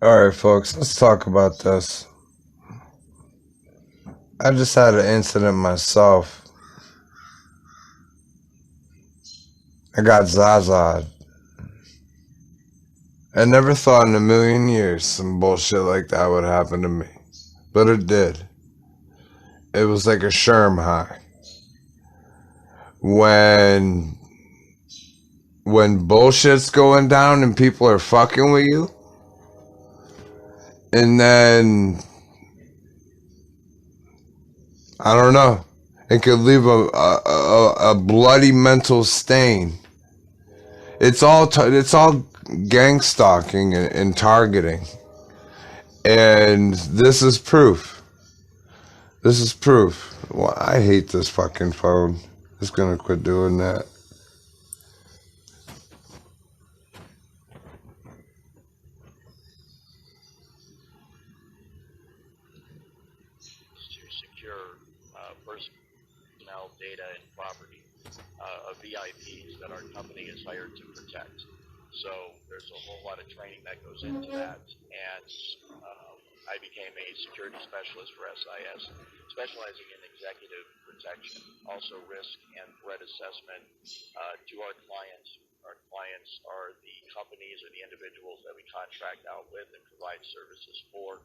Alright, folks, let's talk about this. I just had an incident myself. I got Zaza'd. I never thought in a million years some bullshit like that would happen to me. But it did. It was like a Sherm high. When bullshit's going down and people are fucking with you, and then I don't know, it could leave a bloody mental stain. It's all gang stalking and targeting, and this is proof. This is proof. Well, I hate this fucking phone. It's gonna quit doing that. Personnel data and property of VIPs that our company is hired to protect. So there's a whole lot of training that goes into that, and I became a security specialist for SIS, specializing in executive protection, also risk and threat assessment to our clients. Our clients are the companies or the individuals that we contract out with and provide services for.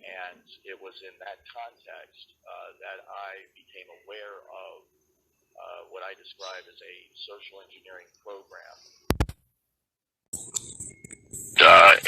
And it was in that context that I became aware of what I describe as a social engineering program,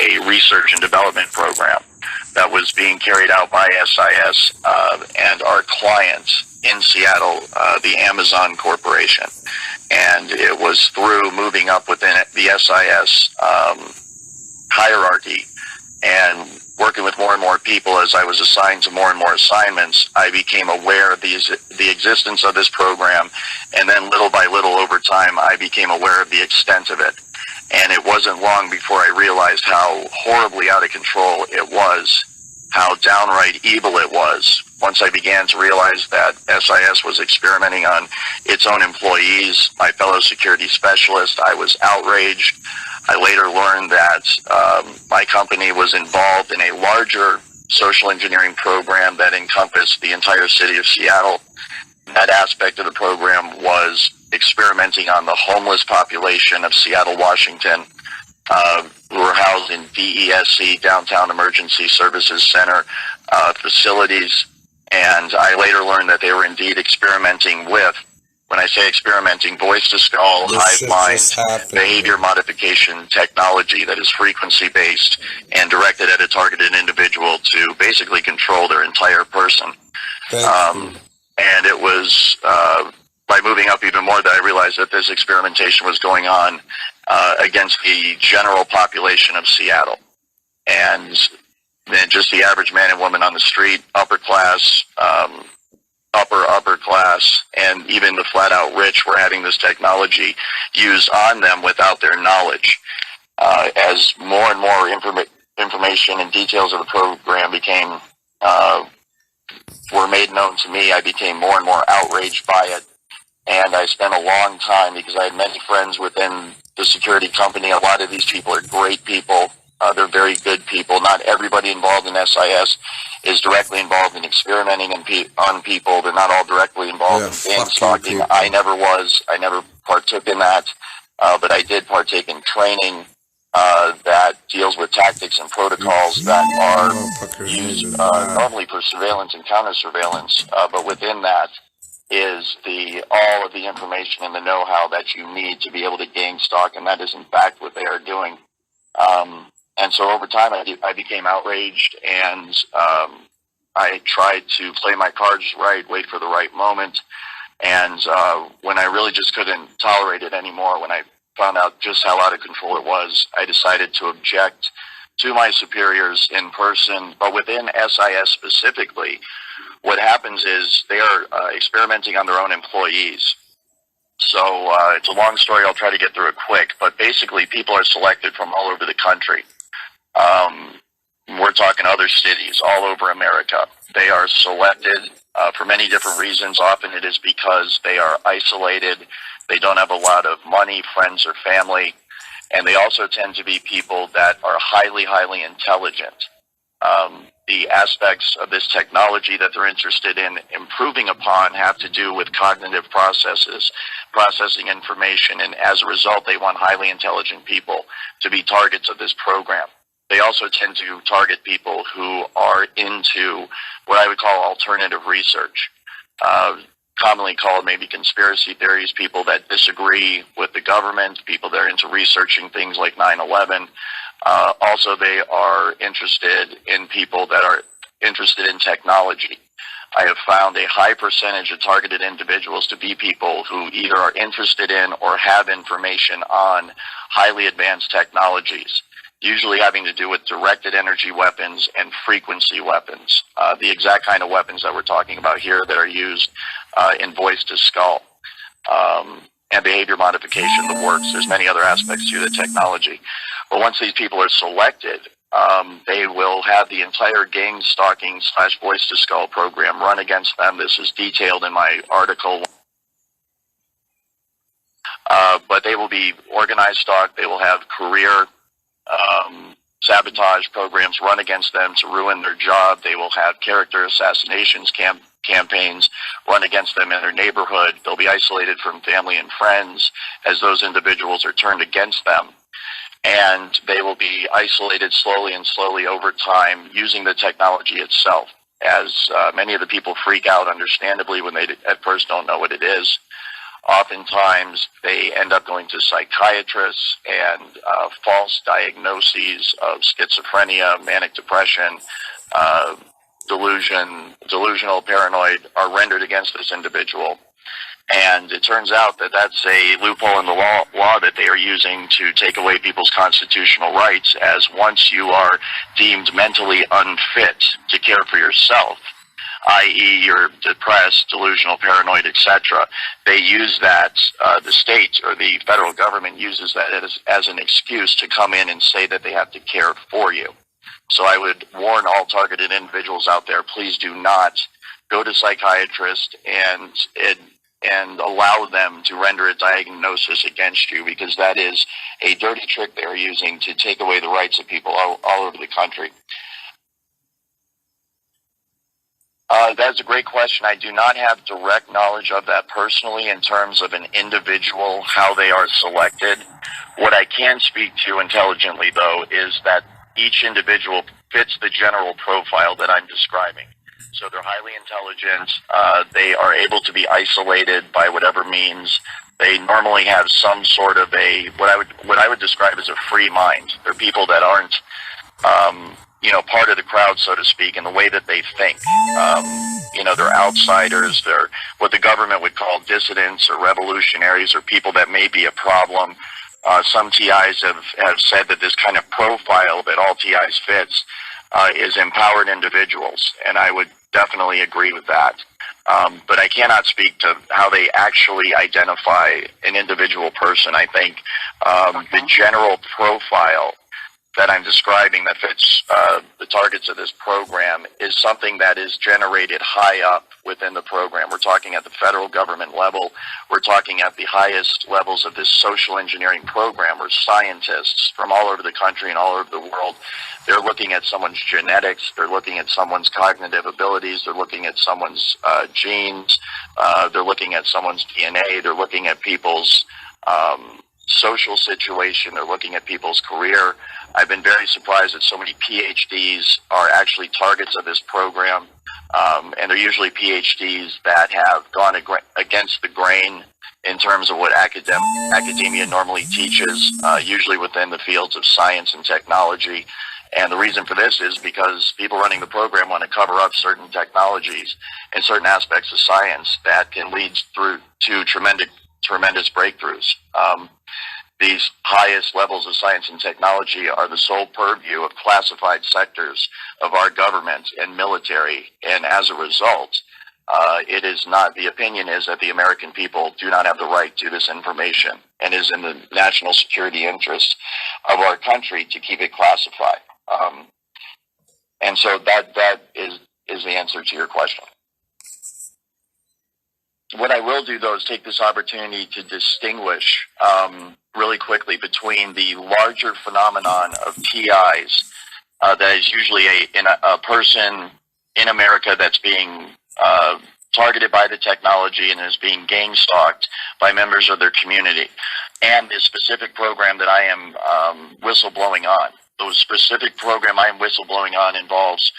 a research and development program that was being carried out by SIS and our clients in Seattle, the Amazon Corporation. And it was through moving up within the SIS hierarchy and working with more and more people as I was assigned to more and more assignments, I became aware of the existence of this program, and then little by little over time, I became aware of the extent of it. And it wasn't long before I realized how horribly out of control it was, how downright evil it was. Once I began to realize that SIS was experimenting on its own employees, my fellow security specialist, I was outraged. I later learned that my company was involved in a larger social engineering program that encompassed the entire city of Seattle. That aspect of the program was experimenting on the homeless population of Seattle, Washington, who were housed in DESC, Downtown Emergency Services Center facilities. And I later learned that they were indeed experimenting with, when I say experimenting, voice to skull, hive mind, behavior modification technology that is frequency based and directed at a targeted individual to basically control their entire person. And it was by moving up even more that I realized that this experimentation was going on against the general population of Seattle. And then just the average man and woman on the street, upper class, upper class, and even the flat out rich were having this technology used on them without their knowledge. As more and more information and details of the program were made known to me, I became more and more outraged by it. And I spent a long time, because I had many friends within the security company. A lot of these people are great people. They're very good people. Not everybody involved in SIS is directly involved in experimenting on people. They're not all directly involved in gang stalking. I never was. I never partook in that. But I did partake in training that deals with tactics and protocols that are used normally for surveillance and counter-surveillance. But within that is all of the information and the know-how that you need to be able to gang stalk, and that is in fact what they are doing. And so over time, I became outraged, and I tried to play my cards right, wait for the right moment. And when I really just couldn't tolerate it anymore, when I found out just how out of control it was, I decided to object to my superiors in person. But within SIS specifically, what happens is they are experimenting on their own employees. So it's a long story. I'll try to get through it quick. But basically, people are selected from all over the country. We're talking other cities all over America. They are selected for many different reasons. Often it is because they are isolated. They don't have a lot of money, friends, or family. And they also tend to be people that are highly, highly intelligent. The aspects of this technology that they're interested in improving upon have to do with cognitive processes, processing information, and as a result, they want highly intelligent people to be targets of this program. They also tend to target people who are into what I would call alternative research, commonly called maybe conspiracy theories, people that disagree with the government, people that are into researching things like 9/11. Also, they are interested in people that are interested in technology. I have found a high percentage of targeted individuals to be people who either are interested in or have information on highly advanced technologies, usually having to do with directed energy weapons and frequency weapons, the exact kind of weapons that we're talking about here that are used in voice to skull. And behavior modification that works. There's many other aspects to the technology. But once these people are selected, they will have the entire gang stalking / voice to skull program run against them. This is detailed in my article. But they will be organized stalked. They will have career sabotage programs run against them to ruin their job. They will have character assassinations campaigns run against them in their neighborhood. They'll be isolated from family and friends as those individuals are turned against them. And they will be isolated slowly and slowly over time using the technology itself, as many of the people freak out understandably when they at first don't know what it is. Oftentimes, they end up going to psychiatrists, and false diagnoses of schizophrenia, manic depression, delusional, paranoid are rendered against this individual. And it turns out that that's a loophole in the law that they are using to take away people's constitutional rights, as once you are deemed mentally unfit to care for yourself, i.e. you're depressed, delusional, paranoid, etc., they use that, the state or the federal government uses that as an excuse to come in and say that they have to care for you. So I would warn all targeted individuals out there, please do not go to psychiatrists and allow them to render a diagnosis against you, because that is a dirty trick they're using to take away the rights of people all over the country. That's a great question. I do not have direct knowledge of that personally in terms of an individual, how they are selected. What I can speak to intelligently, though, is that each individual fits the general profile that I'm describing. So they're highly intelligent. They are able to be isolated by whatever means. They normally have some sort of what I would describe as a free mind. They're people that aren't, part of the crowd, so to speak, in the way that they think. They're outsiders. They're what the government would call dissidents or revolutionaries, or people that may be a problem. Some TIs have said that this kind of profile that all TIs fits is empowered individuals, and I would definitely agree with that. But I cannot speak to how they actually identify an individual person. I think the general profile that I'm describing that fits the targets of this program is something that is generated high up within the program. We're talking at the federal government level. We're talking at the highest levels of this social engineering program, where scientists from all over the country and all over the world, they're looking at someone's genetics, they're looking at someone's cognitive abilities, they're looking at someone's genes, they're looking at someone's DNA, they're looking at people's social situation, they're looking at people's career. I've been very surprised that so many PhDs are actually targets of this program, and they're usually PhDs that have gone against the grain in terms of what academia normally teaches, usually within the fields of science and technology. And the reason for this is because people running the program want to cover up certain technologies and certain aspects of science that can lead through to tremendous breakthroughs. These highest levels of science and technology are the sole purview of classified sectors of our government and military, and as a result, it is not, the opinion is that the American people do not have the right to this information, and is in the national security interests of our country to keep it classified. And so that is the answer to your question. What I will do, though, is take this opportunity to distinguish really quickly between the larger phenomenon of TIs that is usually a person in America that's being targeted by the technology and is being gang stalked by members of their community, and the specific program that I am whistleblowing on. The specific program I am whistleblowing on involves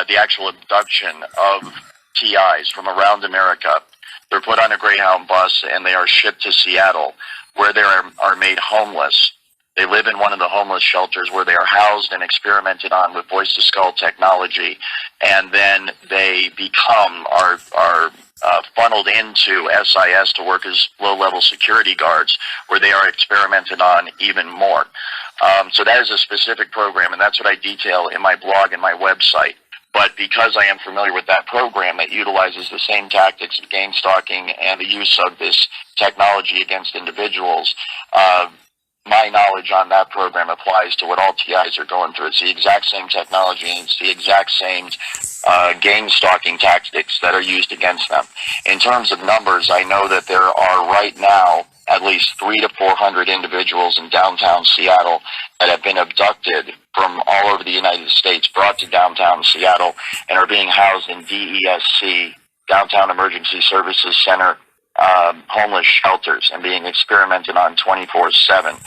the actual abduction of TIs from around America. They're put on a Greyhound bus and they are shipped to Seattle, where they are made homeless. They live in one of the homeless shelters where they are housed and experimented on with voice-to-skull technology, and then they are funneled into SIS to work as low-level security guards, where they are experimented on even more. So that is a specific program, and that's what I detail in my blog and my website. But because I am familiar with that program that utilizes the same tactics of gang stalking and the use of this technology against individuals, my knowledge on that program applies to what all TIs are going through. It's the exact same technology, and it's the exact same gang stalking tactics that are used against them. In terms of numbers, I know that there are right now at least 300 to 400 individuals in downtown Seattle that have been abducted from all over the United States, brought to downtown Seattle, and are being housed in DESC, Downtown Emergency Services Center, homeless shelters, and being experimented on 24/7.